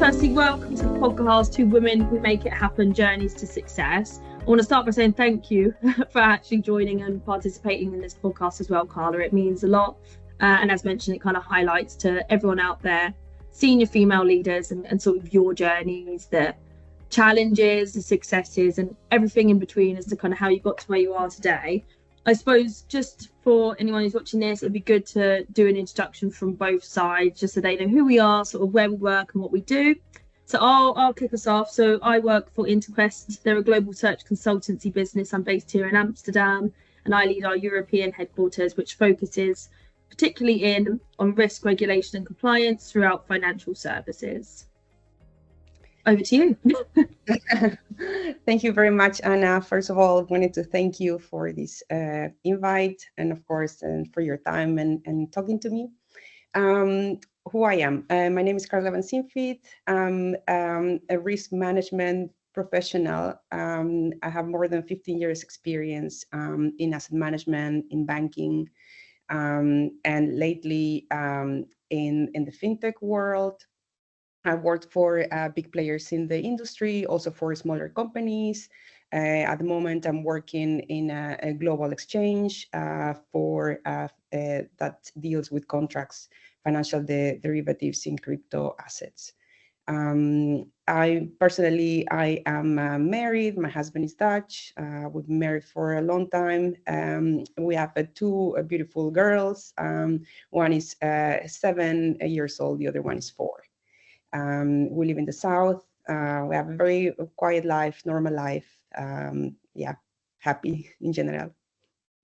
firstly, welcome to the podcast, Two Women Who Make It Happen, Journeys to Success. I want to start by saying thank you for actually joining and participating in this podcast as well, Carla. It means a lot. And as mentioned, it kind of highlights to everyone out there, senior female leaders and sort of your journeys, the challenges, the successes, and everything in between as to kind of how you got to where you are today. I suppose just for anyone who's watching this, it'd be good to do an introduction from both sides, just so they know who we are, sort of where we work and what we do. So I'll kick us off. So I work for Interquest. They're a global search consultancy business. I'm based here in Amsterdam, and I lead our European headquarters, which focuses particularly on risk, regulation and compliance throughout financial services. Over to you. Thank you very much, Anna. First of all, I wanted to thank you for this invite and, of course, for your time and talking to me. Who I am. My name is Carla van Sintfiet. I'm a risk management professional. I have more than 15 years experience in asset management, in banking, and lately in the fintech world. I've worked for big players in the industry, also for smaller companies. At the moment, I'm working in a global exchange that deals with contracts, financial derivatives in crypto assets. I am married. My husband is Dutch. We've been married for a long time. We have two beautiful girls. One is 7 years old. The other one is 4. We live in the south. We have a very quiet life, normal life. Happy in general.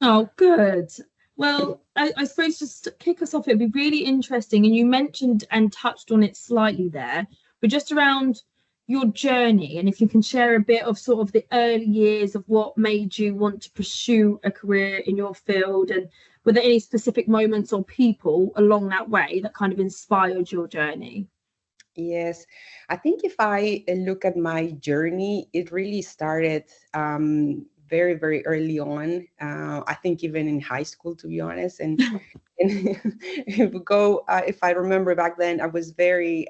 Oh, good. Well, I suppose just to kick us off, it'd be really interesting. And you mentioned and touched on it slightly there, but just around your journey, and if you can share a bit of sort of the early years of what made you want to pursue a career in your field, and were there any specific moments or people along that way that kind of inspired your journey? Yes, I think if I look at my journey, it really started very, very early on. I think even in high school, to be honest. And if I remember back then, I was very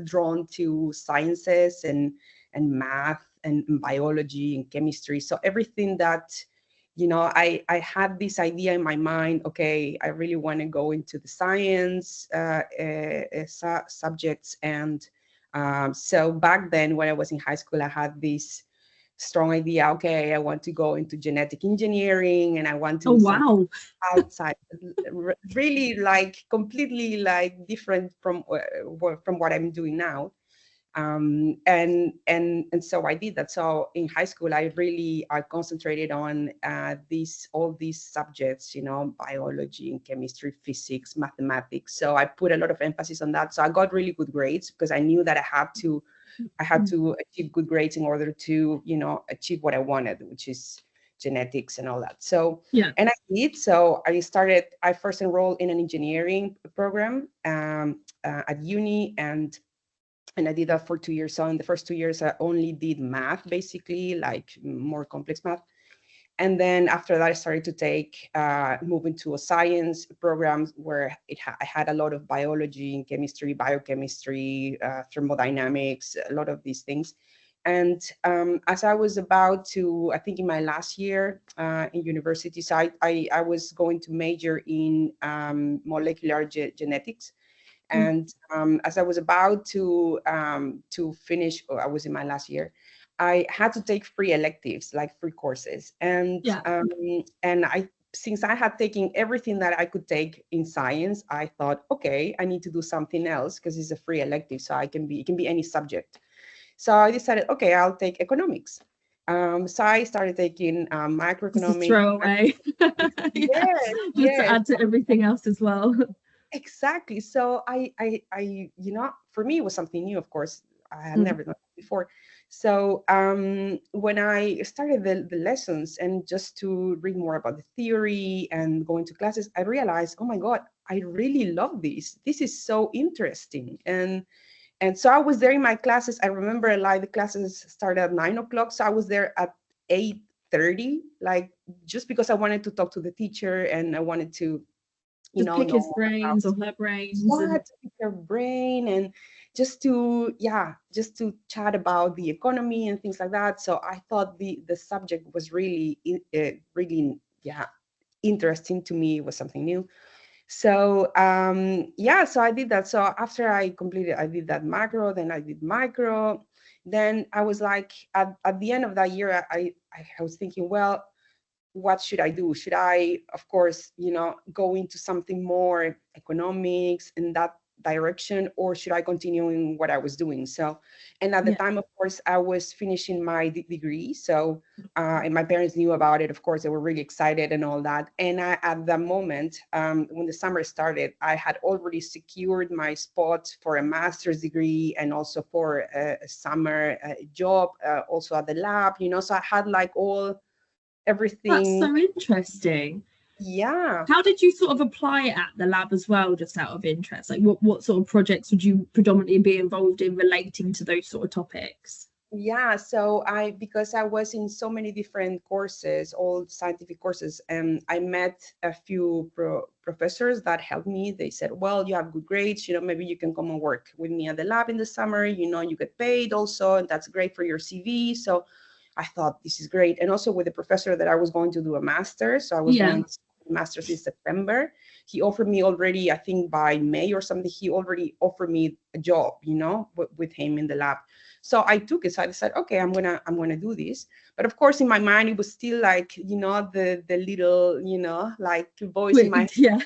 drawn to sciences and math and biology and chemistry. So everything that, I had this idea in my mind, okay, I really want to go into the science subjects. And so back then when I was in high school, I had this strong idea, okay, I want to go into genetic engineering and I want to do outside, really completely different from what I'm doing now. And so I did that. So in high school, I concentrated on all these subjects, biology and chemistry, physics, mathematics. So I put a lot of emphasis on that. So I got really good grades because I knew that I had to achieve good grades in order to, achieve what I wanted, which is genetics and all that. So, yeah. And I did. So I first enrolled in an engineering program at uni, and I did that for 2 years. So in the first 2 years, I only did math, basically, like more complex math. And then after that, I started to move into a science program where I had a lot of biology and chemistry, biochemistry, thermodynamics, a lot of these things. And as I was about to, I think in my last year in university, so I was going to major in molecular genetics. And as I was about to finish, or I was in my last year, I had to take free electives, like free courses. And since I had taken everything that I could take in science, I thought, okay, I need to do something else because it's a free elective, so it can be any subject. So I decided, okay, I'll take economics. So I started taking microeconomics. Throwaway. Just to add to everything else as well. Exactly. So I for me, it was something new, of course. I had never done it before. So when I started the lessons and just to read more about the theory and go into classes, I realized, oh my God, I really love this. This is so interesting. And so I was there in my classes. I remember the classes started at 9 o'clock. So I was there at 8:30, just because I wanted to talk to the teacher and I wanted to, pick his brains or her brains. To pick her brain and just to chat about the economy and things like that. So I thought the subject was really really interesting to me. It was something new. So so I did that. So after I did that macro, then I did micro. Then I was like, at the end of that year, I was thinking, well, what should I do? Should I, of course, go into something more economics in that direction, or should I continue in what I was doing? So, and at the time, of course, I was finishing my degree. So, and my parents knew about it. Of course, they were really excited and all that. And at the moment, when the summer started, I had already secured my spot for a master's degree and also for a summer job, also at the lab, so I had like everything. That's so interesting. Yeah. How did you sort of apply it at the lab as well, just out of interest? Like what sort of projects would you predominantly be involved in relating to those sort of topics? Yeah, so because I was in so many different courses, all scientific courses, and I met a few professors that helped me. They said, well, you have good grades, maybe you can come and work with me at the lab in the summer, you get paid also, and that's great for your CV. So I thought, this is great. And also with the professor that I was going to do a master's, so I was going to do a master's in September. He offered me already, I think by May or something, he already offered me a job, with him in the lab. So I took it. So I decided, okay, I'm gonna do this. But of course, in my mind, it was still like, the little, like voice in my head. Yeah.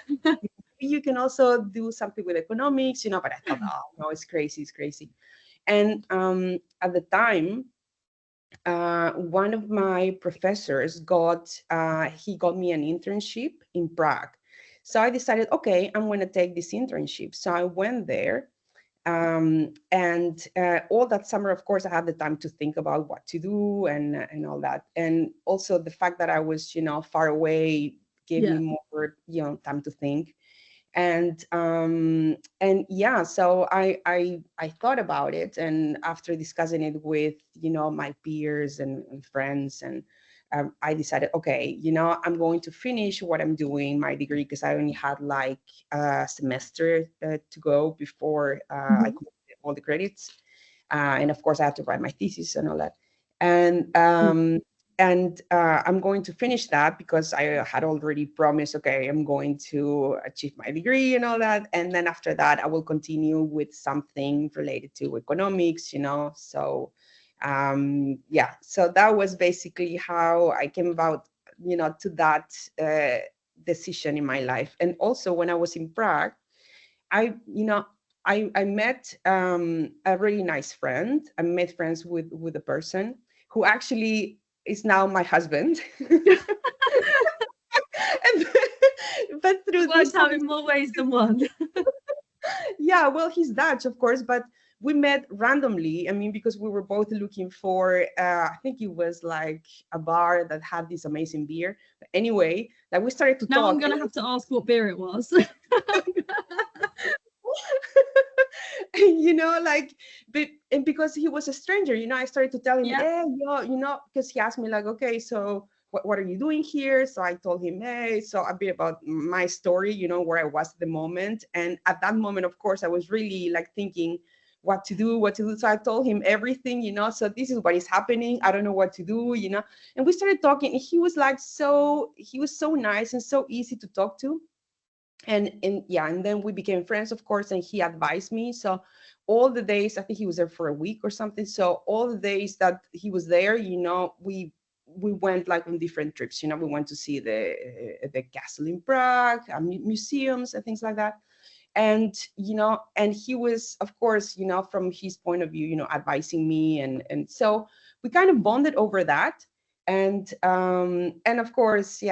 You can also do something with economics, But I thought, oh no, it's crazy. And at the time, one of my professors got me an internship in Prague. So I decided, okay, I'm going to take this internship. So I went there, and all that summer, of course, I had the time to think about what to do and all that. And also the fact that I was, far away gave me more, time to think. And so I thought about it, and after discussing it with my peers and friends, and I decided, okay, I'm going to finish what I'm doing, my degree, because I only had like a semester to go before I completed all the credits, and of course I had to write my thesis and all that. And I'm going to finish that because I had already promised, okay, I'm going to achieve my degree and all that. And then after that, I will continue with something related to economics, So, so that was basically how I came about, to that decision in my life. And also when I was in Prague, I met a really nice friend. I made friends with a person who actually is now my husband. But through this out in more ways than one. Yeah, well, he's Dutch, of course, but we met randomly. I mean, because we were both looking for, I think it was like a bar that had this amazing beer. But anyway, like we started to talk. Now I'm going to have to ask what beer it was. And because he was a stranger, I started to tell him, hey, because he asked me like, okay, so what are you doing here? So I told him, hey, so a bit about my story, where I was at the moment. And at that moment, of course, I was really like thinking what to do. So I told him everything, so this is what is happening. I don't know what to do, and we started talking. And he was so nice and so easy to talk to. And then we became friends, of course, and he advised me. So all the days, I think he was there for a week or something. So all the days that he was there, we went like on different trips. We went to see the castle in Prague, museums and things like that. And and he was, of course, from his point of view, advising me, and so we kind of bonded over that. And of course,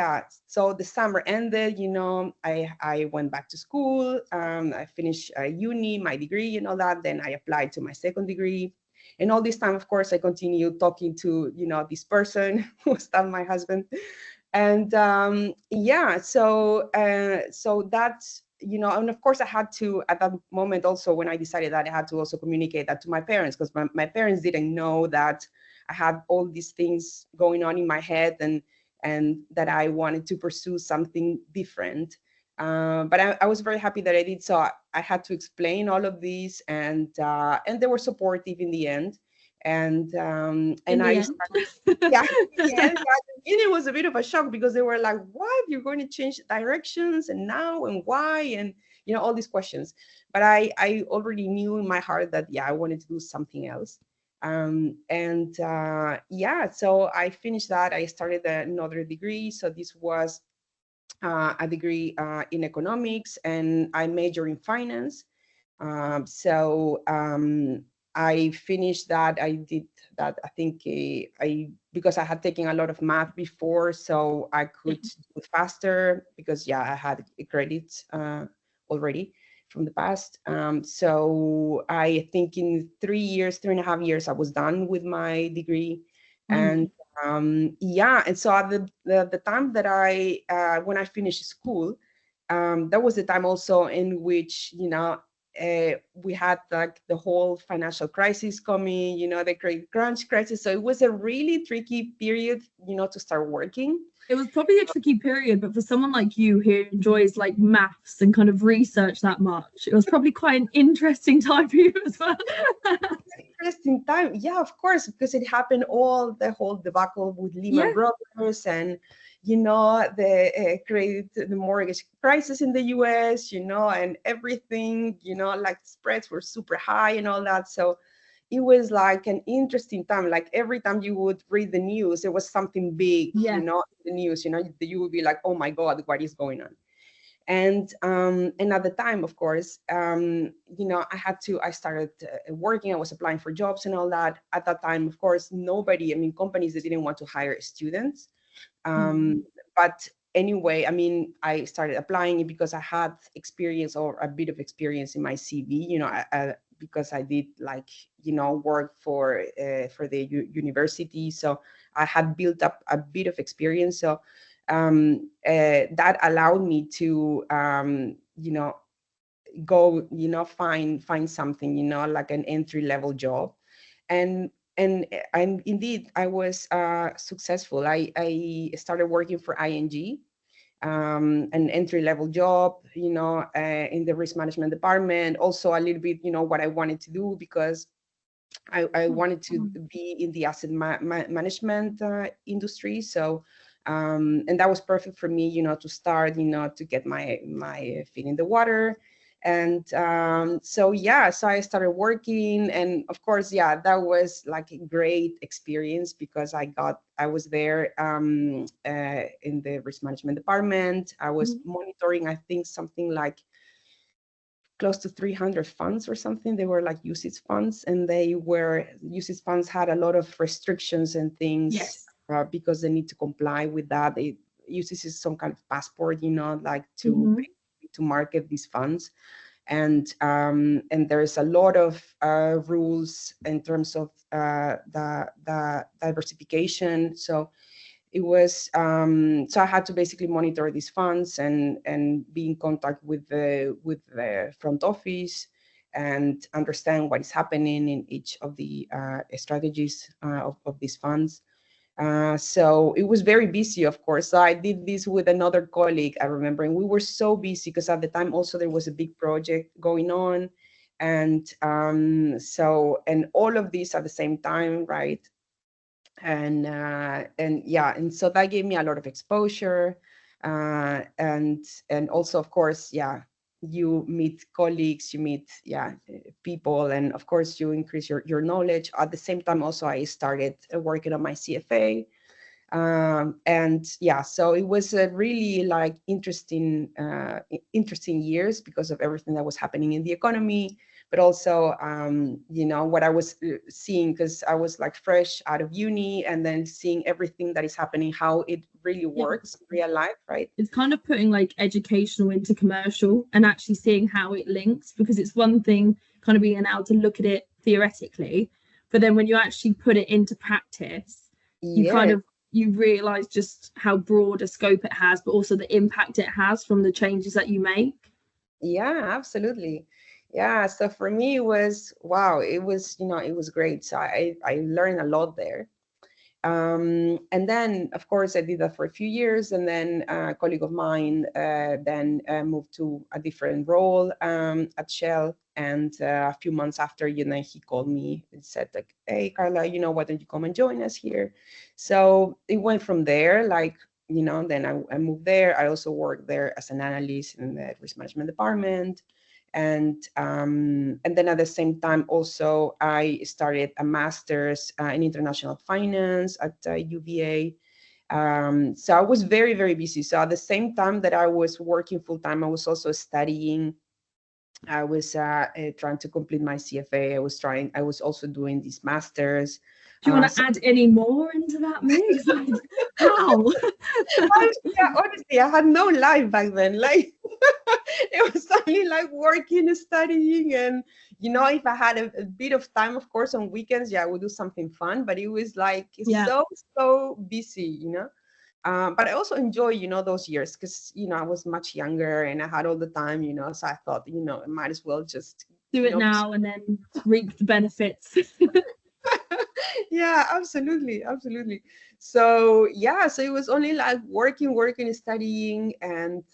so the summer ended, I went back to school. I finished uni, my degree and all that. Then I applied to my second degree, and all this time, of course, I continued talking to this person who was now my husband. And so that's, and of course I had to, at that moment also, when I decided that, I had to also communicate that to my parents, because my parents didn't know that I had all these things going on in my head, and that I wanted to pursue something different. But I was very happy that I did. So I had to explain all of these, and they were supportive in the end. And I started, yeah, in the end, yeah, it was a bit of a shock because they were like, "What? You're going to change directions, and now, and why?" And all these questions. But I already knew in my heart that I wanted to do something else. Yeah, so I finished that. I started another degree. So this was a degree in economics, and I majored in finance. I finished that. I did that. I think because I had taken a lot of math before, so I could do it faster because I had credits already from the past. So I think in 3.5 years, I was done with my degree. And and so at the time that when I finished school, that was the time also in which we had like the whole financial crisis coming, the credit crunch crisis. So it was a really tricky period, to start working. It was probably a tricky period, but for someone like you who enjoys like maths and kind of research that much, it was probably quite an interesting time for you as well. Interesting time, yeah, of course, because it happened the whole debacle with Lehman Brothers, and the mortgage crisis in the US, and everything, like spreads were super high and all that. So it was like an interesting time. Like every time you would read the news, there was something big, in the news, you would be like, oh my God, what is going on? And at the time, of course, I started working. I was applying for jobs and all that. At that time, of course, companies that didn't want to hire students. But anyway, I started applying because I had experience, or a bit of experience in my CV, because I did work for the university. So I had built up a bit of experience. So that allowed me to go find something like an entry-level job. And indeed I was successful. I started working for ING, an entry-level job, in the risk management department. Also a little bit, what I wanted to do, because I wanted to be in the asset management industry. So and that was perfect for me, to start, to get my feet in the water. And so I started working, and of course, that was like a great experience, because I was there in the risk management department. I was monitoring, I think, something like close to 300 funds or something. They were like UCITS funds, and UCITS funds had a lot of restrictions and things, because they need to comply with that. UCITS is some kind of passport, like to market these funds. And there's a lot of rules in terms of the diversification. So it was so I had to basically monitor these funds and be in contact with the front office and understand what is happening in each of the strategies of these funds. So it was very busy, of course. So I did this with another colleague, I remember, and we were so busy because at the time also there was a big project going on. And and all of this at the same time, right? And so that gave me a lot of exposure. And also, of course, you meet colleagues, you meet people, and of course you increase your knowledge. At the same time also, I started working on my CFA. So it was a really like interesting years because of everything that was happening in the economy, but also what I was seeing, because I was like fresh out of uni, and then seeing everything that is happening, how it really works in real life, right? It's kind of putting like educational into commercial and actually seeing how it links, because it's one thing kind of being able to look at it theoretically, but then when you actually put it into practice, you realize just how broad a scope it has, but also the impact it has from the changes that you make. Yeah, absolutely. Yeah, so for me it was wow. It was it was great. So I learned a lot there. And then, of course, I did that for a few years, and then a colleague of mine then moved to a different role at Shell. And a few months after, he called me and said, like, "Hey, Carla, why don't you come and join us here?" So it went from there, like, then I moved there. I also worked there as an analyst in the risk management department. And then at the same time also I started a master's in international finance at UVA. So I was very, very busy. So at the same time that I was working full time, I was also studying. I was trying to complete my CFA. I was also doing these masters. Do you want to add any more into that mix? How? Yeah, honestly, I had no life back then. Like, it was only like working, studying, and if I had a bit of time, of course, on weekends, I would do something fun. But it was like so busy. But I also enjoy, those years because, I was much younger and I had all the time, so I thought, I might as well just do it now and then reap the benefits. Yeah, absolutely. So so it was only like working, studying, and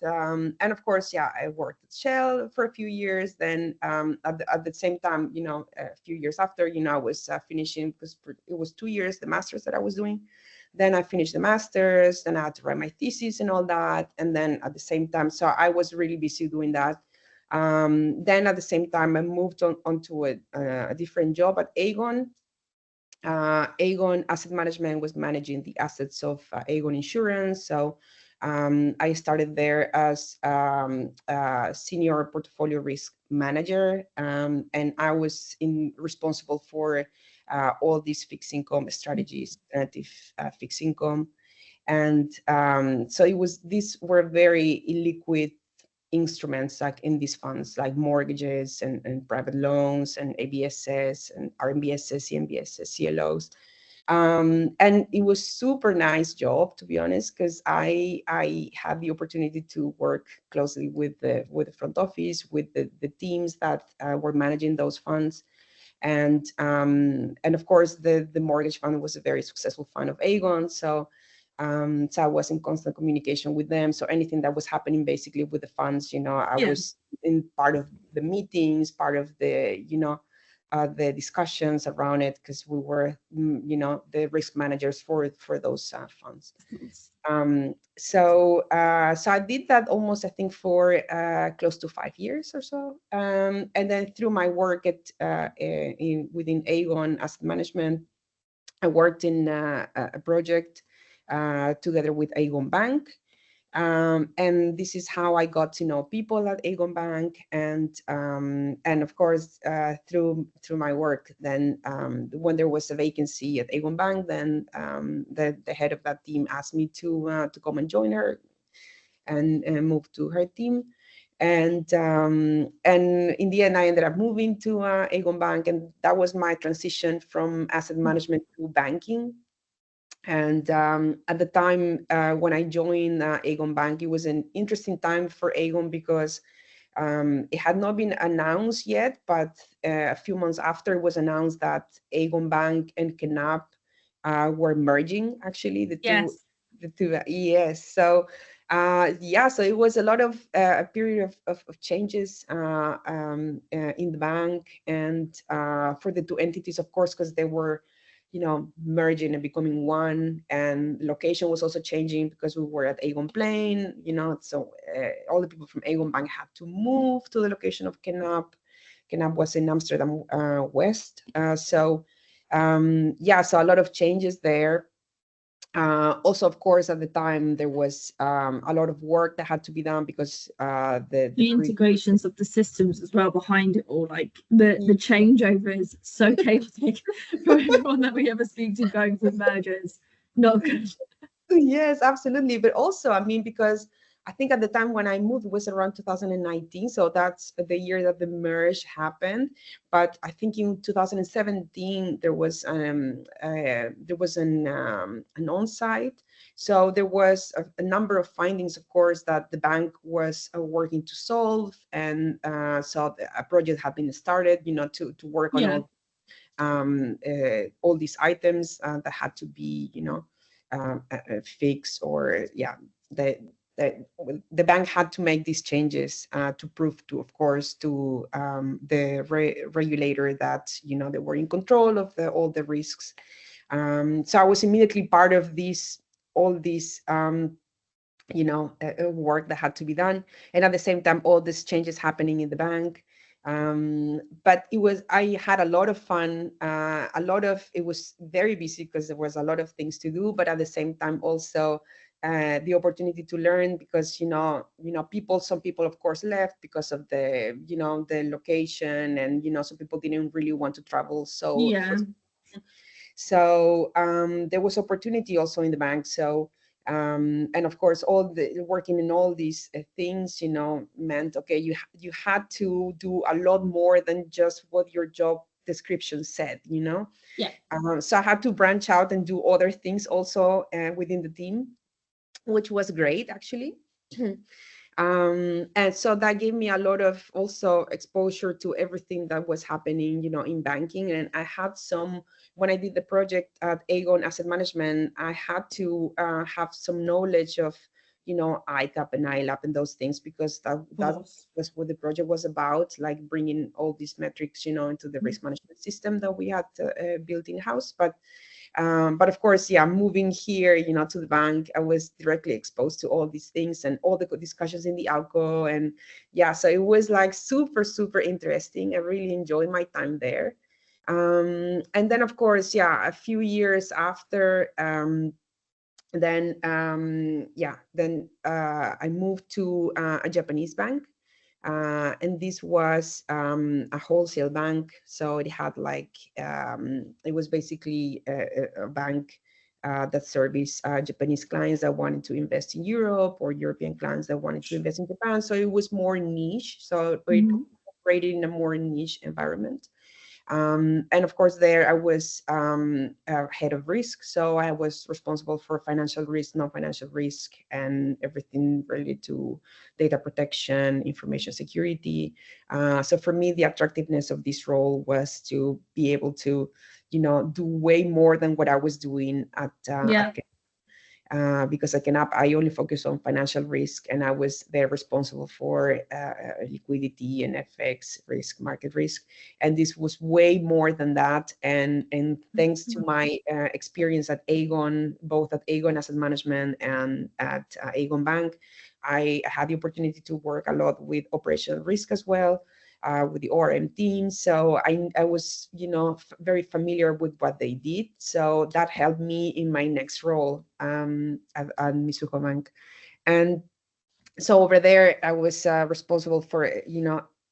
of course, I worked at Shell for a few years. Then at the same time, a few years after, I was finishing, because it was 2 years the master's that I was doing. Then I finished the master's, then I had to write my thesis and all that, and then at the same time, so I was really busy doing that. Then at the same time, I moved onto a different job at Aegon. Aegon Asset Management was managing the assets of Aegon Insurance. So I started there as senior portfolio risk manager, and I was responsible for all these fixed income strategies, alternative fixed income. And so these were very illiquid instruments, like in these funds, like mortgages and private loans and ABSs and RMBSs, CMBSs, CLOs. And it was super nice job, to be honest, because I had the opportunity to work closely with the front office, with the teams that were managing those funds. And of course, the mortgage fund was a very successful fund of Aegon. So I was in constant communication with them. So anything that was happening basically with the funds, I was in part of the meetings, part of the, the discussions around it, because we were, the risk managers for those funds. So I did that almost, I think, for close to 5 years or so. And then through my work within Aegon Asset Management, I worked in a project together with Aegon Bank. And this is how I got to know people at Aegon Bank, and of course through my work. Then when there was a vacancy at Aegon Bank, then the head of that team asked me to come and join her and move to her team. And in the end, I ended up moving to Aegon Bank, and that was my transition from asset management to banking. And at the time when I joined Aegon Bank, it was an interesting time for Aegon because it had not been announced yet, but a few months after it was announced that Aegon Bank and Knap were merging, actually, the two. Yes. So so it was a lot of a period of changes in the bank, and for the two entities, of course, because they were merging and becoming one, and location was also changing because we were at Aegon Plain, so all the people from Aegon Bank had to move to the location of Knap. Knap was in Amsterdam West. So a lot of changes there. Also, of course, at the time, there was a lot of work that had to be done because the integrations of the systems as well behind it all, like the changeover is so chaotic for everyone that we ever speak to going through mergers. Not good. Yes, absolutely. But also, I mean, because I think at the time when I moved was around 2019, so that's the year that the merge happened. But I think in 2017 there was an on-site, so there was a number of findings, of course, that the bank was working to solve, and so a project had been started, to work on all all these items that had to be, fixed, or the bank had to make these changes to prove to, of course, to the regulator that they were in control of all the risks. So I was immediately part of all these work that had to be done, and at the same time all these changes happening in the bank. But I had a lot of fun. It was very busy because there was a lot of things to do, but at the same time also the opportunity to learn, because some people of course left because of the location, and some people didn't really want to travel. So there was opportunity also in the bank. So and of course, working in all these things, meant, okay, you had to do a lot more than just what your job description said. So I had to branch out and do other things also within the team, which was great, actually. And so that gave me a lot of also exposure to everything that was happening, in banking. And I had when I did the project at Aegon Asset Management, I had to have some knowledge of, ICAP and ILAP and those things, because that was what the project was about, like bringing all these metrics, into the risk management system that we had built in-house. But of course, moving here, to the bank, I was directly exposed to all these things and all the discussions in the ALCO. And so it was like super, super interesting. I really enjoyed my time there. And then, of course, a few years after, then I moved to a Japanese bank. And this was a wholesale bank. So it had it was basically a bank that serviced Japanese clients that wanted to invest in Europe, or European clients that wanted to invest in Japan. So it was more niche. So it operated in a more niche environment. And of course, there I was head of risk. So I was responsible for financial risk, non-financial risk, and everything related to data protection, information security. So for me, the attractiveness of this role was to be able to, do way more than what I was doing at because at Kenap, I only focus on financial risk, and I was there responsible for liquidity and FX risk, market risk. And this was way more than that. And thanks to my experience at Aegon, both at Aegon Asset Management and at Aegon Bank, I had the opportunity to work a lot with operational risk as well. With the ORM team. So I was, very familiar with what they did. So that helped me in my next role at Mizuho Bank. And so over there, I was responsible for,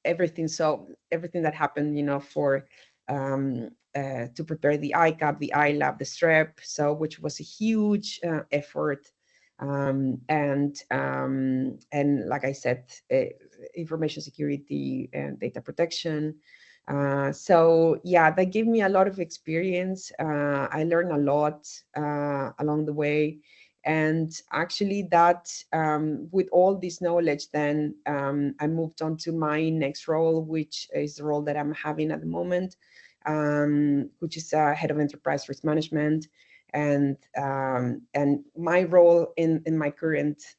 everything. So everything that happened, for to prepare the ICAP, the ILAB, the STREP, so which was a huge effort. And like I said, information security and data protection. So that gave me a lot of experience. I learned a lot along the way. And actually that, with all this knowledge, then I moved on to my next role, which is the role that I'm having at the moment, which is head of enterprise risk management. And my role in my current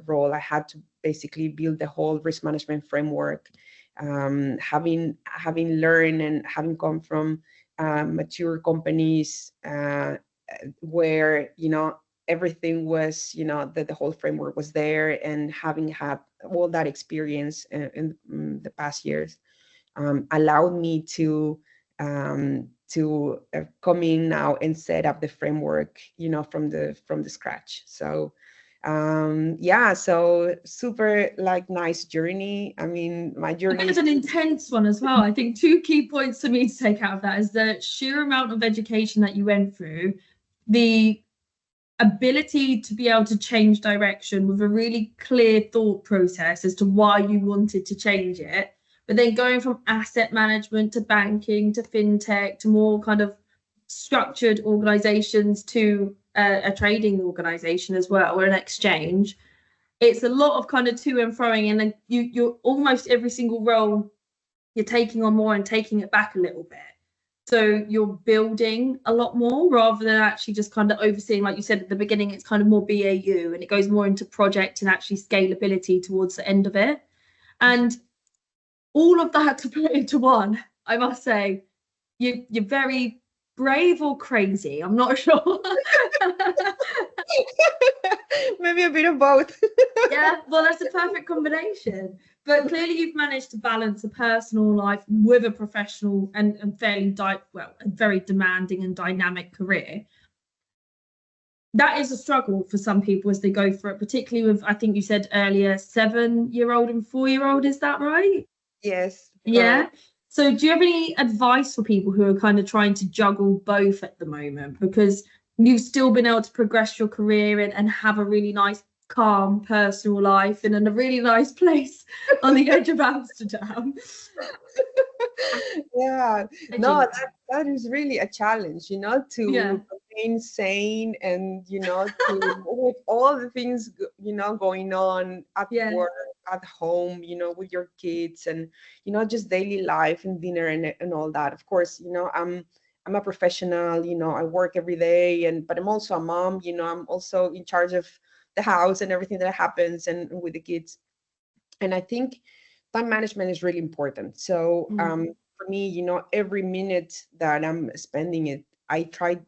role, I had to basically build the whole risk management framework, having learned and having come from mature companies where everything was that the whole framework was there, and having had all that experience in the past years allowed me to come in now and set up the framework, from the scratch. So so super nice journey. I mean, my journey is an intense one as well. I think two key points for me to take out of that is the sheer amount of education that you went through, the ability to be able to change direction with a really clear thought process as to why you wanted to change it. But then going from asset management to banking to fintech to more kind of structured organizations to a trading organization as well, or an exchange. It's a lot of kind of to and froing, and then you're almost every single role you're taking on more and taking it back a little bit. So you're building a lot more rather than actually just kind of overseeing, like you said at the beginning, it's kind of more BAU and it goes more into project and actually scalability towards the end of it. And all of that to put into one, I must say, you're very brave or crazy. I'm not sure. Maybe a bit of both. Yeah, well, that's a perfect combination. But clearly, you've managed to balance a personal life with a professional and fairly a very demanding and dynamic career. That is a struggle for some people as they go for it, particularly with, I think you said earlier, 7-year-old and 4-year-old. Is that right? Yes. Yeah. So do you have any advice for people who are kind of trying to juggle both at the moment? Because you've still been able to progress your career and have a really nice, calm personal life and in a really nice place on the edge of Amsterdam. Yeah, no, that is really a challenge, to remain sane and, with all the things, going on at work, at home, with your kids and, just daily life and dinner and all that. Of course, I'm a professional, I work every day but I'm also a mom, I'm also in charge of the house and everything that happens and with the kids. And I think time management is really important. So for me, every minute that I'm spending it, I try,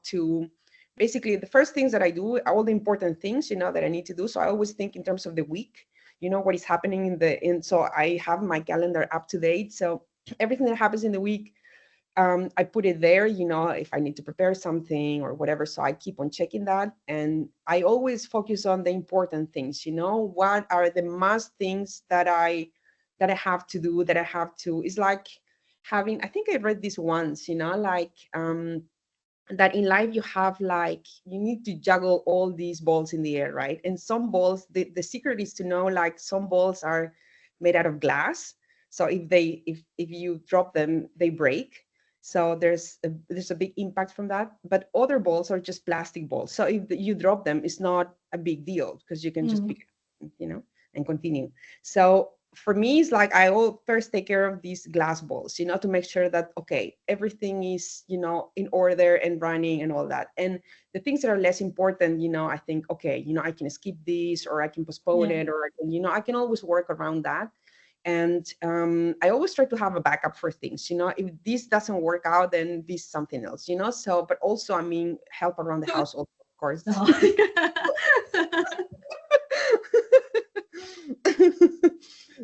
to basically the first things that I do, all the important things, that I need to do. So I always think in terms of the week, what is happening so I have my calendar up to date. So everything that happens in the week, I put it there, if I need to prepare something or whatever. So I keep on checking that. And I always focus on the important things, what are the must things that I have to do, it's like having, I think I read this once, like, that in life you have like, you need to juggle all these balls in the air, right? And some balls, the secret is to know, like, some balls are made out of glass. So if you drop them, they break. So there's a big impact from that. But other balls are just plastic balls. So if you drop them, it's not a big deal because you can just pick it up, and continue. So for me, it's like I will first take care of these glass balls, to make sure that, okay, everything is, in order and running and all that. And the things that are less important, I think, okay, I can skip this or I can postpone it, or I can always work around that. And I always try to have a backup for things, if this doesn't work out, then this is something else, so, but also, I mean, help around the house also, of course.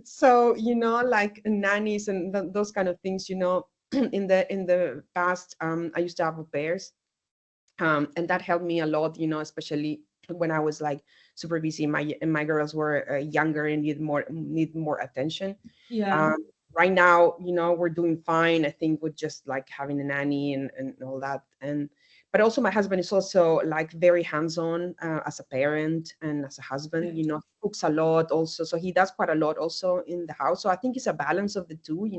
So, like nannies and those kind of things, in the past, I used to have au pairs, and that helped me a lot, especially when I was like super busy. My girls were younger and need more attention. Right now, we're doing fine, I think, with just like having a nanny and all that. But also my husband is also like very hands-on as a parent and as a husband, cooks a lot also. So he does quite a lot also in the house. So I think it's a balance of the two,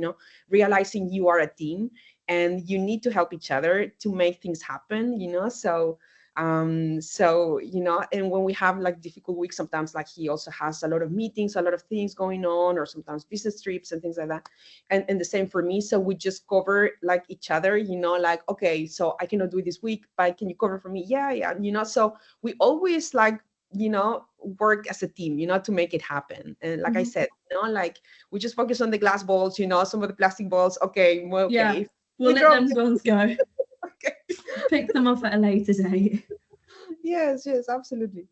realizing you are a team and you need to help each other to make things happen, so and when we have like difficult weeks, sometimes like he also has a lot of meetings, a lot of things going on, or sometimes business trips and things like that. And the same for me. So we just cover like each other, like, okay, so I cannot do it this week, but can you cover for me? Yeah. So we always like, work as a team, to make it happen. And like I said, like we just focus on the glass balls, some of the plastic balls. Okay, well, okay. We'll let them ones go. Okay. Pick them up at a later date. Yes, absolutely.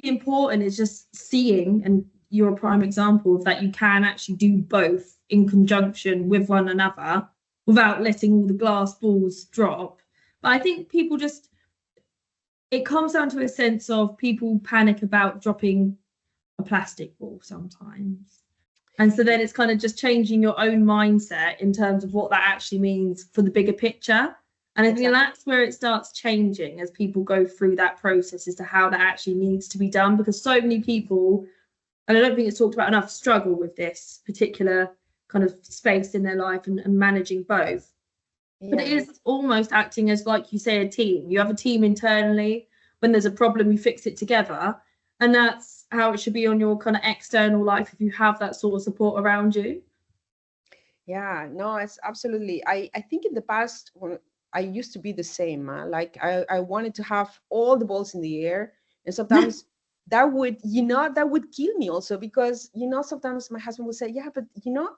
Important is just seeing, and you're a prime example of that, you can actually do both in conjunction with one another without letting all the glass balls drop. But I think people just, it comes down to a sense of people panic about dropping a plastic ball sometimes. And so then it's kind of just changing your own mindset in terms of what that actually means for the bigger picture. And I think that's where it starts changing as people go through that process as to how that actually needs to be done, because so many people, and I don't think it's talked about enough, struggle with this particular kind of space in their life and managing both. But it is almost acting as, like you say, a team. You have a team internally. When there's a problem, you fix it together. And that's how it should be on your kind of external life if you have that sort of support around you. Yeah, no, it's absolutely. I think in the past, when I used to be the same, like I wanted to have all the balls in the air. And sometimes that would, that would kill me also, because, sometimes my husband would say, yeah, but,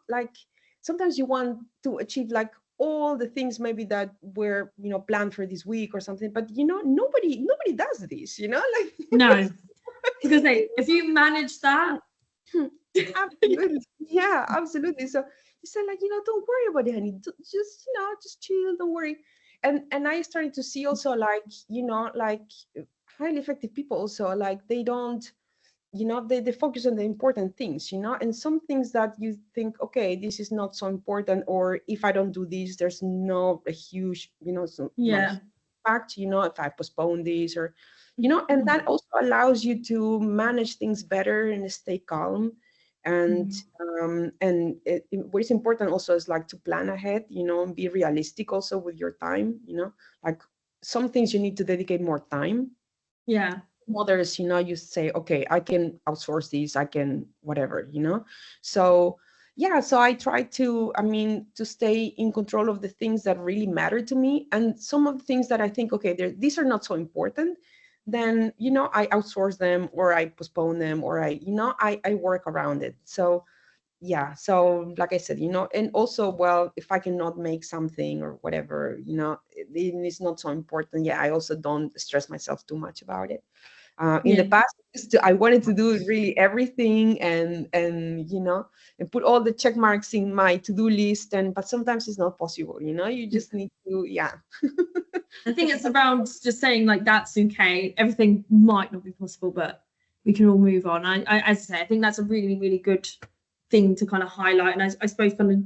like sometimes you want to achieve like all the things maybe that were, planned for this week or something. But, nobody does this, like. No, because if you manage that, Absolutely. Yeah, absolutely. So he said, like, don't worry about it, honey. Just, just chill, don't worry. And I started to see also, like, like highly effective people also, like they don't, they focus on the important things, and some things that you think, okay, this is not so important, or if I don't do this, there's no a huge, so not yeah. impact, if I postpone this, or, and that also allows you to manage things better and stay calm. And what is important also is like to plan ahead, and be realistic also with your time, like some things you need to dedicate more time. Yeah. Others, you say, okay, I can outsource these, I can whatever, so yeah, so I try to, to stay in control of the things that really matter to me, and some of the things that I think, okay, these are not so important, then, I outsource them, or I postpone them, or I work around it. So yeah, so like I said, and also, well, if I cannot make something or whatever, it's not so important, yeah, I also don't stress myself too much about it. In the Yeah. past, I wanted to do really everything, and and put all the check marks in my to-do list, but sometimes it's not possible. You just need to, yeah. I think it's around just saying like that's okay. Everything might not be possible, but we can all move on. As I say, I think that's a really, really good thing to kind of highlight. And I suppose kind of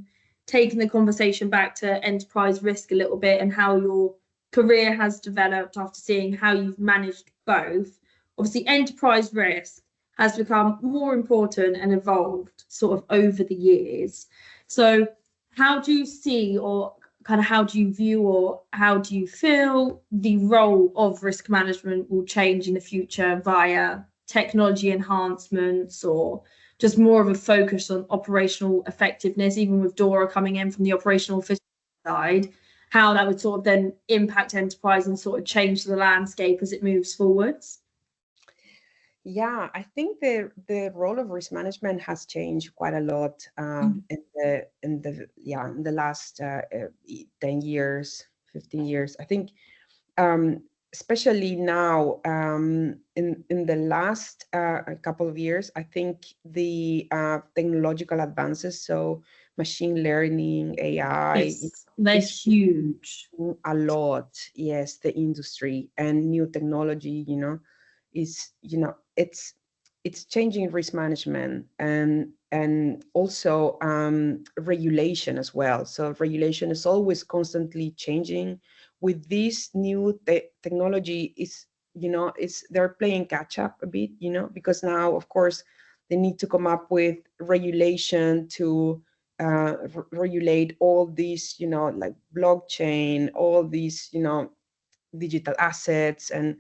taking the conversation back to enterprise risk a little bit and how your career has developed after seeing how you've managed both. Obviously, enterprise risk has become more important and evolved sort of over the years. So, how do you see, or kind of how do you view, or how do you feel the role of risk management will change in the future via technology enhancements, or just more of a focus on operational effectiveness, even with Dora coming in from the operational efficiency side, how that would sort of then impact enterprise and sort of change the landscape as it moves forwards? Yeah, I think the role of risk management has changed quite a lot, in the last 10 years, 15 years. I think, especially now, in the last couple of years, I think the technological advances, so machine learning, AI, Yes, they're is huge. a lot. Yes, the industry and new technology, is, it's changing risk management, and also regulation as well. So regulation is always constantly changing. With this new technology, is, is they're playing catch up a bit, because now, of course, they need to come up with regulation to regulate all these, like blockchain, all these, digital assets, and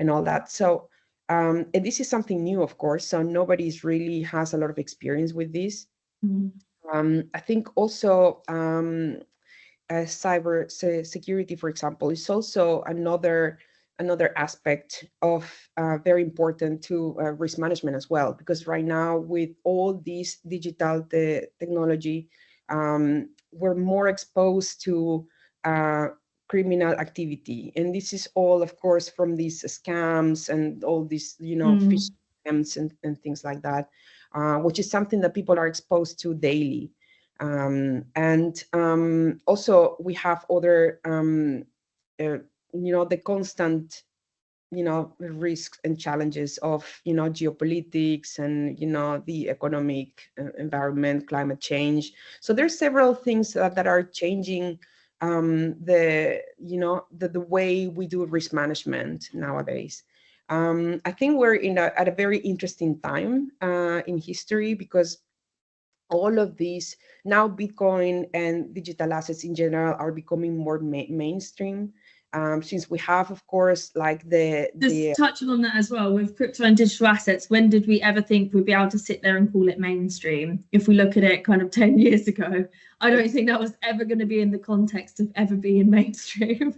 all that. So, and this is something new, of course, so nobody's really has a lot of experience with this. Mm. I think also, security, for example, is also another aspect of, very important to risk management as well, because right now, with all these digital technology, we're more exposed to uh, criminal activity, and this is all, of course, from these scams and all these, Mm. phishing attempts, and things like that, which is something that people are exposed to daily. And also, we have other, the constant, risks and challenges of, geopolitics, and, the economic environment, climate change. So there's several things that are changing, the way we do risk management nowadays. I think we're at a very interesting time in history, because all of these, now Bitcoin and digital assets in general, are becoming more mainstream. since we have, of course, like just touching on that as well with crypto and digital assets, when did we ever think we'd be able to sit there and call it mainstream? If we look at it kind of 10 years ago, I don't think that was ever going to be in the context of ever being mainstream.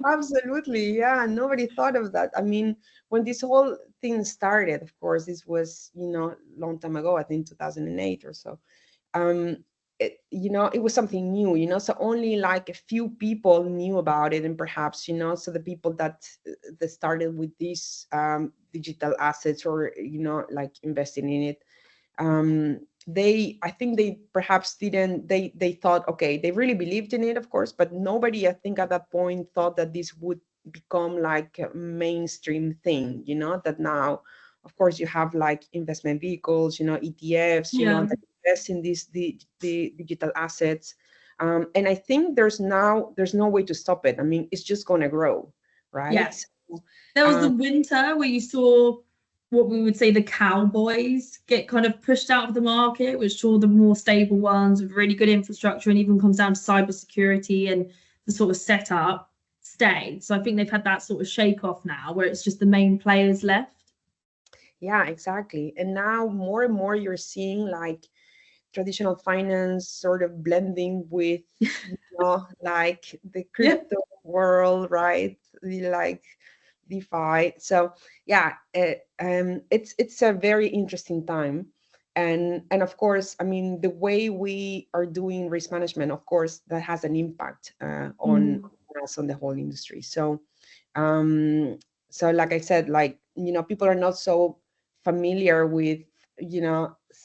Absolutely, yeah. Nobody thought of that. I mean, when this whole thing started, of course, this was, long time ago, I think 2008 or so. It was something new, so only like a few people knew about it, and perhaps, so the people that started with these digital assets, or like investing in it, I think they perhaps didn't, they thought, okay, they really believed in it, of course, but nobody, I think, at that point thought that this would become like a mainstream thing, that now, of course, you have like investment vehicles, ETFs, that invest in the digital assets. And I think there's no way to stop it. I mean, it's just going to grow, right? Yes. So, there was the winter where you saw what we would say the cowboys get kind of pushed out of the market, which saw the more stable ones with really good infrastructure, and even comes down to cybersecurity and the sort of setup stay. So I think they've had that sort of shake off now, where it's just the main players left. Yeah, exactly. And now more and more you're seeing like traditional finance sort of blending with, like the crypto world, right? Like DeFi. So yeah, it's a very interesting time. And of course, I mean, the way we are doing risk management, of course, that has an impact on us, on the whole industry. So like I said, like, people are not so familiar with,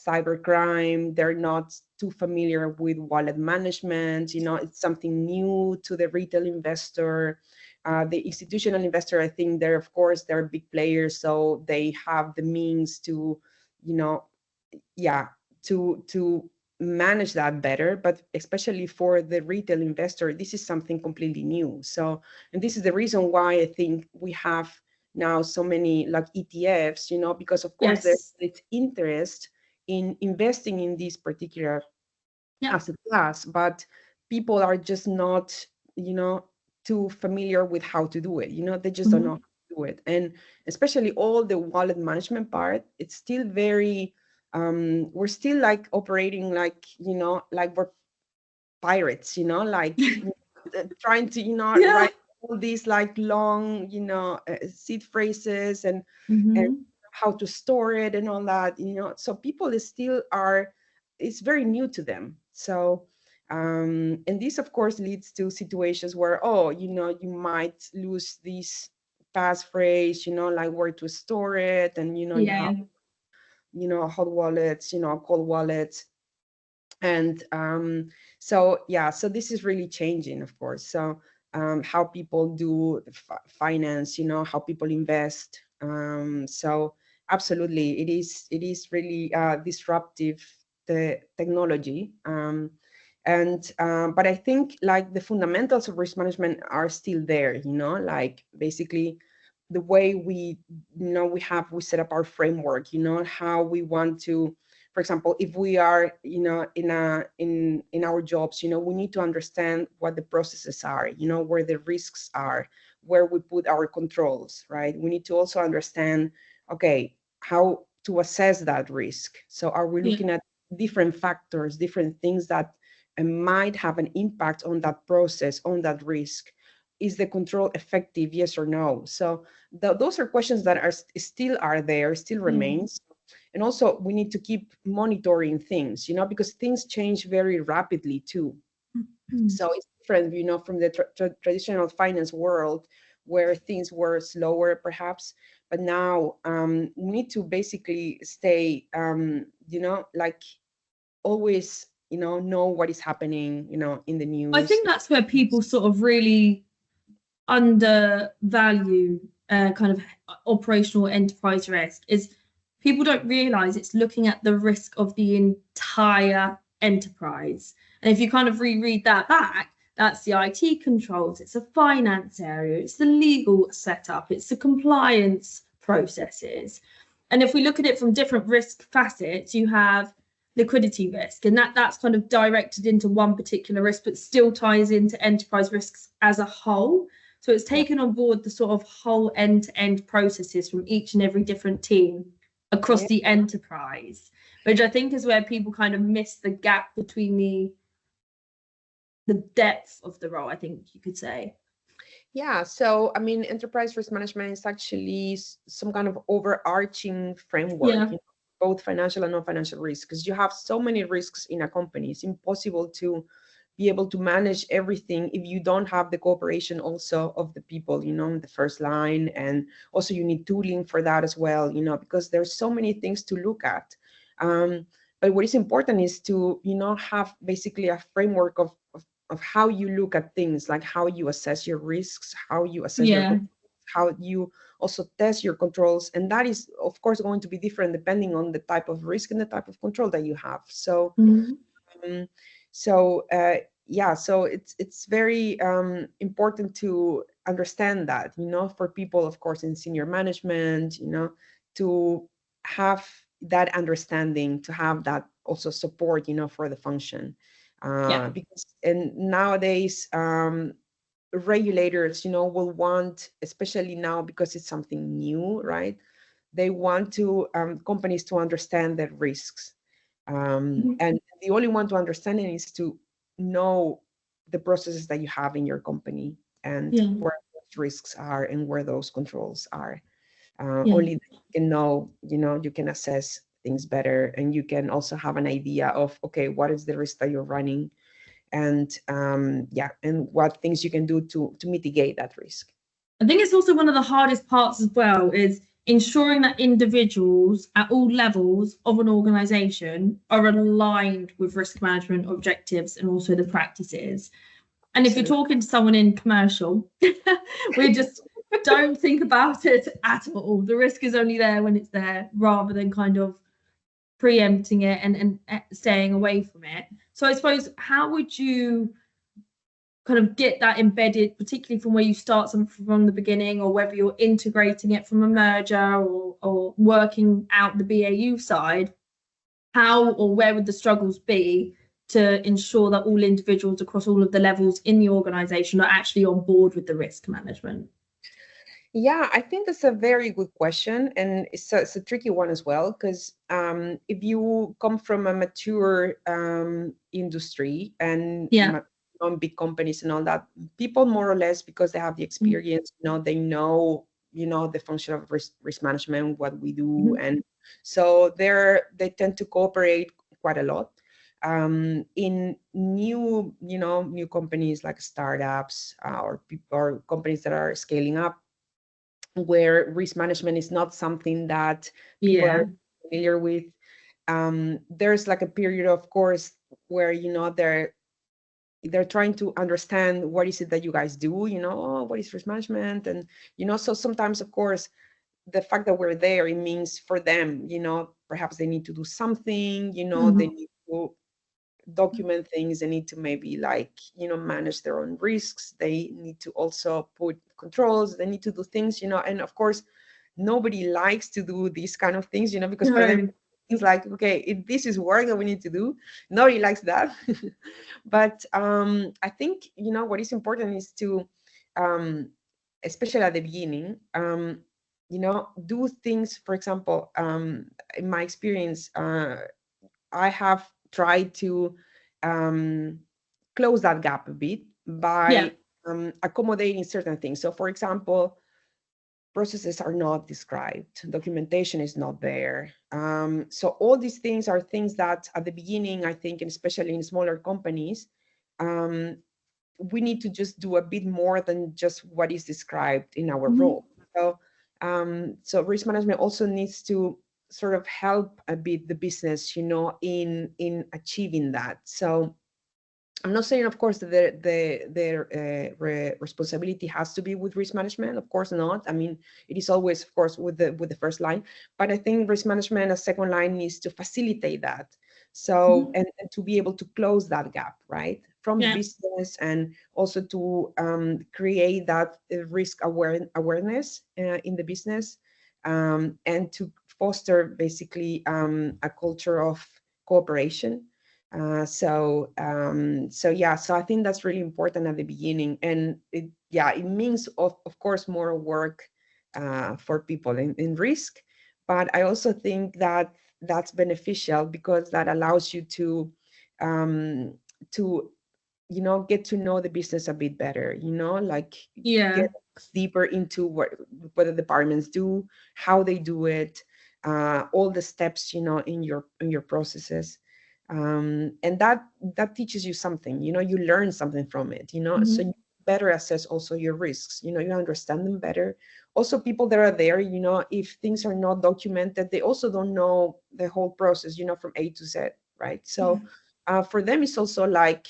cybercrime. They're not too familiar with wallet management. It's something new to the retail investor. The institutional investor, I think they're big players, so they have the means to, to manage that better. But especially for the retail investor, this is something completely new. So, and this is the reason why I think we have now so many like ETFs, because of course there's interest in investing in this particular asset class, but people are just not, too familiar with how to do it. They just don't know how to do it. And especially all the wallet management part, it's still very, we're still like operating like, like we're pirates, like trying to, write all these like long, seed phrases and how to store it and all that, so people is still are, it's very new to them. So and this of course leads to situations where, you might lose this passphrase, like where to store it, and you have, hot wallets, cold wallets. And so this is really changing, of course. So how people do finance, how people invest. So absolutely, it is really disruptive, the technology. But I think like the fundamentals of risk management are still there, like basically the way we set up our framework, how we want to, for example, if we are, in our jobs, we need to understand what the processes are, where the risks are, where we put our controls, right? We need to also understand, okay, how to assess that risk. So are we looking at different factors, different things that might have an impact on that process, on that risk? Is the control effective, yes or no? So those are questions that are still there, still remains. And also we need to keep monitoring things, because things change very rapidly too. So it's different, from the traditional finance world, where things were slower perhaps, but now we need to basically stay, like always, know what is happening, in the news. I think that's where people sort of really undervalue kind of operational enterprise risk, is people don't realize it's looking at the risk of the entire enterprise. And if you kind of reread that back, that's the IT controls, it's a finance area, it's the legal setup, it's the compliance processes. And if we look at it from different risk facets, you have liquidity risk, and that's kind of directed into one particular risk, but still ties into enterprise risks as a whole. So it's taken on board the sort of whole end-to-end processes from each and every different team across the enterprise, which I think is where people kind of miss the gap between the depth of the role, I think you could say. Yeah, so I mean, enterprise risk management is actually some kind of overarching framework, Yeah. Both financial and non-financial risks, because you have so many risks in a company. It's impossible to be able to manage everything if you don't have the cooperation also of the people, the first line. And also you need tooling for that as well, because there's so many things to look at. But what is important is to, have basically a framework of how you look at things, like how you assess your risks, how you assess your controls, how you also test your controls. And that is, of course, going to be different depending on the type of risk and the type of control that you have. So, so it's very important to understand that, for people, of course, in senior management, to have that understanding, to have that also support, for the function. Because and nowadays regulators, will want, especially now because it's something new, right? They want to companies to understand their risks, and the only one to understand it is to know the processes that you have in your company and where those risks are and where those controls are. Only you can know, you can assess things better, and you can also have an idea of, okay, what is the risk that you're running, and and what things you can do to mitigate that risk. I think it's also one of the hardest parts as well, is ensuring that individuals at all levels of an organization are aligned with risk management objectives and also the practices. And if you're talking to someone in commercial, we just don't think about it at all. The risk is only there when it's there, rather than kind of preempting it and staying away from it. So I suppose, how would you kind of get that embedded, particularly from where you start something from the beginning, or whether you're integrating it from a merger or working out the BAU side? How or where would the struggles be to ensure that all individuals across all of the levels in the organization are actually on board with the risk management? Yeah, I think that's a very good question, and it's a tricky one as well, because if you come from a mature industry and big companies and all that, people more or less, because they have the experience, they know the function of risk management, what we do, and so they tend to cooperate quite a lot. In new companies like startups, or companies that are scaling up, where risk management is not something that people are familiar with, there's like a period, of course, where they're trying to understand what is it that you guys do, what is risk management, and so sometimes, of course, the fact that we're there, it means for them, perhaps they need to do something, they need to document things, they need to maybe manage their own risks, they need to also put controls, they need to do things, and of course nobody likes to do these kind of things, because for them it's like, okay, if this is work that we need to do, nobody likes that. But I think what is important is to especially at the beginning, do things. For example, in my experience, I have tried to close that gap a bit by accommodating certain things. So, for example, processes are not described, documentation is not there. So all these things are things that at the beginning, I think, and especially in smaller companies, we need to just do a bit more than just what is described in our role. So, so risk management also needs to sort of help a bit the business, in achieving that. So I'm not saying, of course, that their responsibility has to be with risk management. Of course not. I mean, it is always, of course, with the first line. But I think risk management as second line needs to facilitate that. So and to be able to close that gap, right, from the business, and also to create that risk awareness in the business, and to foster basically a culture of cooperation. So I think that's really important at the beginning, and it means of course more work for people in risk, but I also think that that's beneficial because that allows you to um, get to know the business a bit better, like get deeper into what the departments do, how they do it, all the steps, in your processes. And that teaches you something, you learn something from it, so you better assess also your risks, you understand them better. Also, people that are there, if things are not documented, they also don't know the whole process, from A to Z, right? So for them, it's also like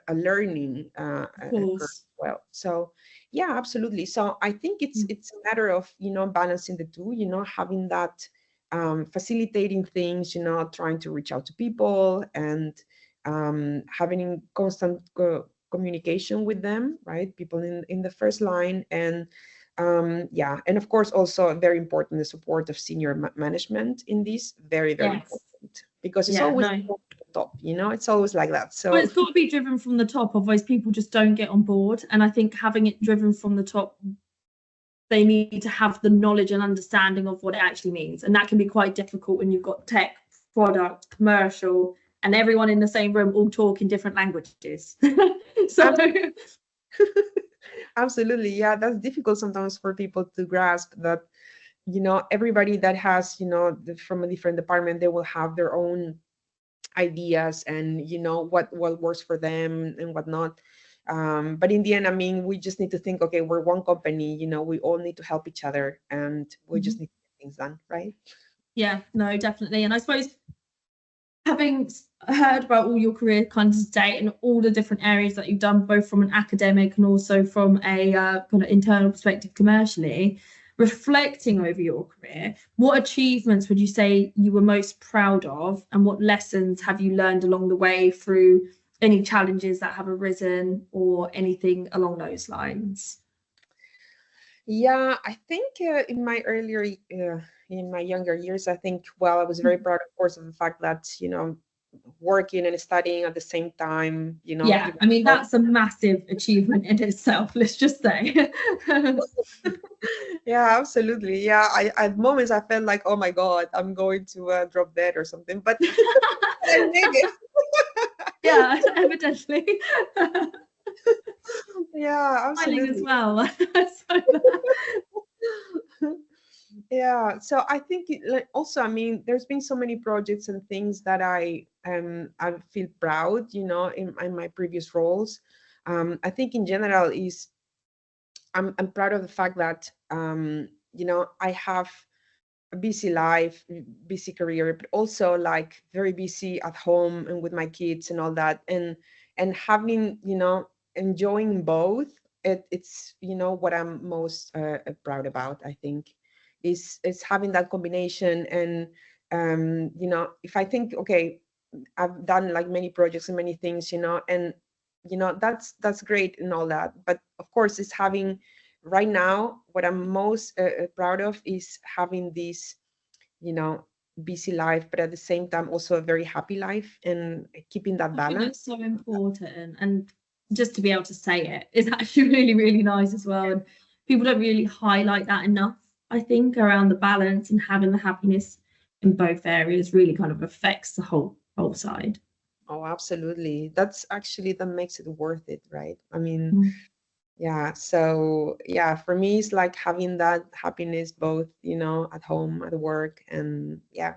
a learning curve as well. So yeah, absolutely. So I think it's a matter of balancing the two, having that facilitating things, trying to reach out to people and having constant communication with them, right? People in the first line, and and of course also very important the support of senior management in this, very important, because it's always top, it's always like that. So it's got to be driven from the top, otherwise people just don't get on board. And I think having it driven from the top, they need to have the knowledge and understanding of what it actually means, and that can be quite difficult when you've got tech, product, commercial, and everyone in the same room all talk in different languages. So absolutely, yeah, that's difficult sometimes for people to grasp that everybody that has from a different department, they will have their own ideas and what works for them and whatnot. But in the end, I mean, we just need to think, okay, we're one company, we all need to help each other, and we just need to get things done, right? Yeah, no, definitely. And I suppose, having heard about all your career kind of today and all the different areas that you've done, both from an academic and also from a kind of internal perspective commercially, reflecting over your career, what achievements would you say you were most proud of, and what lessons have you learned along the way through any challenges that have arisen or anything along those lines? Yeah, I think in my younger years, I think, well, I was very proud, of course, of the fact that, working and studying at the same time, Yeah, I mean, that's a massive achievement in itself, let's just say. Yeah, absolutely. Yeah, at moments I felt like, oh my God, I'm going to drop dead or something, but I made it. Yeah, evidently. Yeah, absolutely. As well. Yeah, so I think also, I mean, there's been so many projects and things that I feel proud, in my previous roles. I think in general is I'm proud of the fact that I have a busy life, busy career, but also like very busy at home and with my kids and all that, and having enjoying both. It's what I'm most proud about, I think, is having that combination. And if I think, okay, I've done like many projects and many things, and that's great and all that, but of course it's having, right now, what I'm most proud of is having this busy life, but at the same time also a very happy life, and keeping that balance. I think that's so important, and just to be able to say it is actually really, really nice as well. And people don't really highlight that enough, I think, around the balance, and having the happiness in both areas really kind of affects the whole side. Oh, absolutely. That's actually, that makes it worth it, right? I mean, yeah, so yeah, for me it's like having that happiness both at home, at work, and yeah.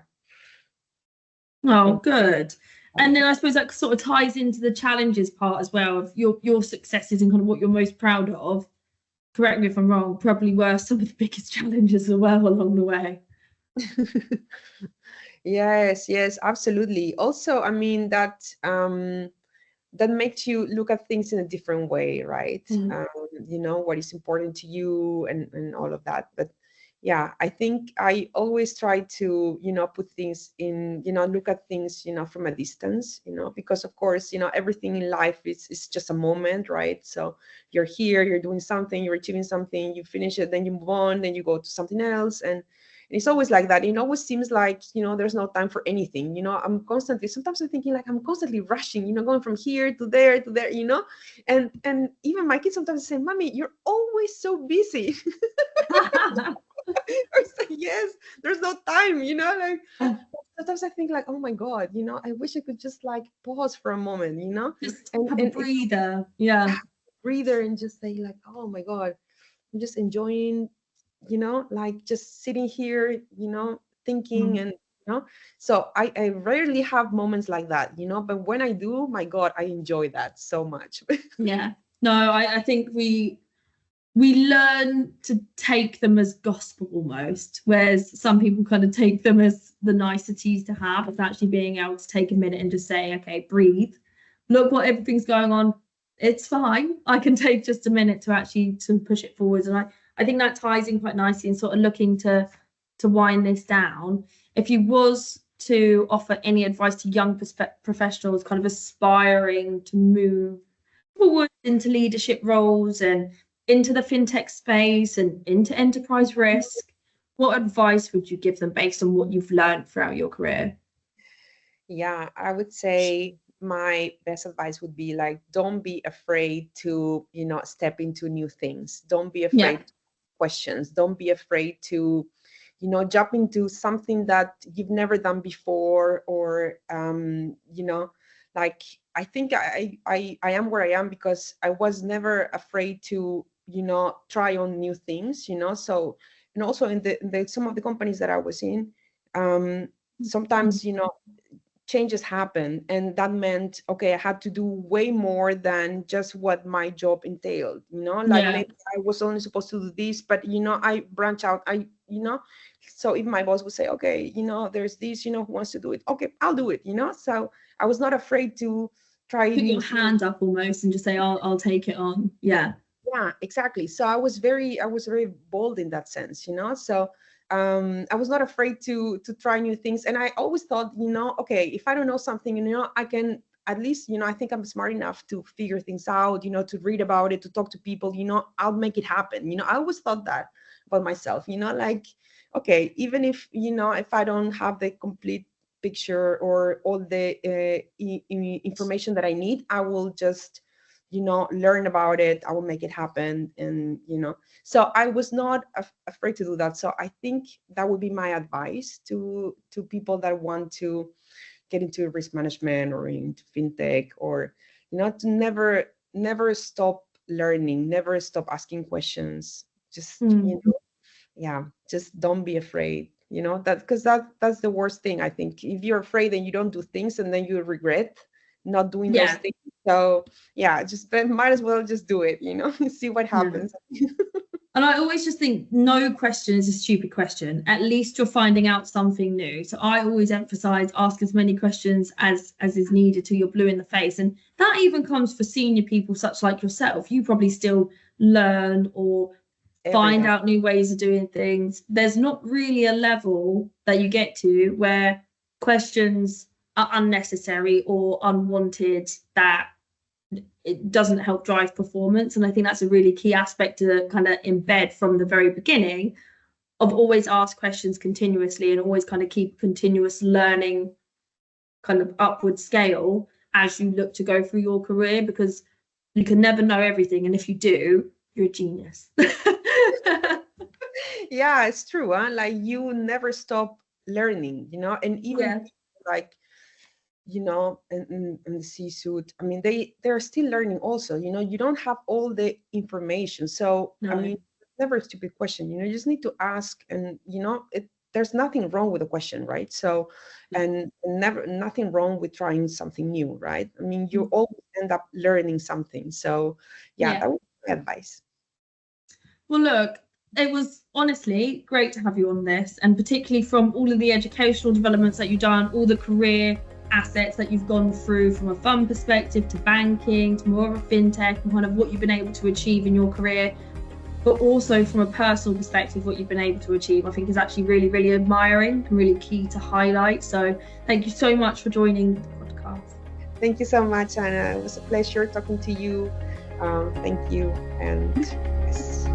Oh, good. And then I suppose that sort of ties into the challenges part as well, of your successes and kind of what you're most proud of. Correct me if I'm wrong, probably were some of the biggest challenges as well along the way. Yes, absolutely. Also, I mean, that makes you look at things in a different way, right? What is important to you, and all of that. But yeah, I think I always try to put things in, look at things from a distance, because of course everything in life is just a moment, right? So you're here, you're doing something, you're achieving something, you finish it, then you move on, then you go to something else. And it's always like that. It always seems like, there's no time for anything. Sometimes I'm thinking like I'm constantly rushing, going from here to there, and even my kids sometimes say, Mommy, you're always so busy. I say, yes, there's no time, like sometimes I think like, oh my God, I wish I could just like pause for a moment, just have a breather. Yeah. Breather and just say like, oh my God, I'm just enjoying, like just sitting here, thinking and so I rarely have moments like that, but when I do, my God, I enjoy that so much. Yeah. No, I think we learn to take them as gospel almost, whereas some people kind of take them as the niceties to have. It's actually being able to take a minute and just say, okay, breathe, look what everything's going on. It's fine. I can take just a minute to push it forwards. And I think that ties in quite nicely and sort of looking to wind this down. If you was to offer any advice to young professionals kind of aspiring to move forward into leadership roles and into the fintech space and into enterprise risk, what advice would you give them based on what you've learned throughout your career? Yeah, I would say my best advice would be like, don't be afraid to, step into new things. Don't be afraid of questions. Don't be afraid to, jump into something that you've never done before, or, like, I think I am where I am because I was never afraid to, try on new things, so, and also in the some of the companies that I was in, sometimes, changes happen, and that meant, okay, I had to do way more than just what my job entailed, maybe I was only supposed to do this, but I branch out, so if my boss would say, okay, there's this, who wants to do it, okay, I'll do it, so I was not afraid to try. Put your hand up almost and just say, I'll take it on. Yeah, exactly. So I was very bold in that sense, so I was not afraid to try new things. And I always thought, okay, if I don't know something, I can at least, I think I'm smart enough to figure things out, to read about it, to talk to people, I'll make it happen. I always thought that about myself, like, okay, even if, if I don't have the complete picture or all the information that I need, I will just, learn about it. I will make it happen. And, so I was not afraid to do that. So I think that would be my advice to people that want to get into risk management or into fintech, or, to never stop learning, never stop asking questions. Just, just don't be afraid, that, because that's the worst thing. I think if you're afraid and you don't do things and then you regret not doing those things. So just might as well just do it, see what happens. And I always just think no question is a stupid question. At least you're finding out something new. So I always emphasize ask as many questions as is needed till you're blue in the face. And that even comes for senior people such like yourself. You probably still learn or find out new ways of doing things. There's not really a level that you get to where questions are unnecessary or unwanted, that it doesn't help drive performance. And I think that's a really key aspect to kind of embed from the very beginning, of always ask questions continuously and always kind of keep continuous learning kind of upward scale as you look to go through your career, because you can never know everything, and if you do, you're a genius. Yeah, it's true, huh? Like, you never stop learning, and even like, in the C-suite, I mean, they're still learning also, you don't have all the information. So I mean, never a stupid question, you just need to ask, and there's nothing wrong with a question, right? So, and nothing wrong with trying something new, right? I mean, you always end up learning something. So that would be my advice. Well, look, it was honestly great to have you on this, and particularly from all of the educational developments that you've done, all the career assets that you've gone through, from a fund perspective to banking to more of a fintech, and kind of what you've been able to achieve in your career, but also from a personal perspective, what you've been able to achieve, I think is actually really, really admiring and really key to highlight. So thank you so much for joining the podcast. Thank you so much, Anna. It was a pleasure talking to you. Thank you. And yes.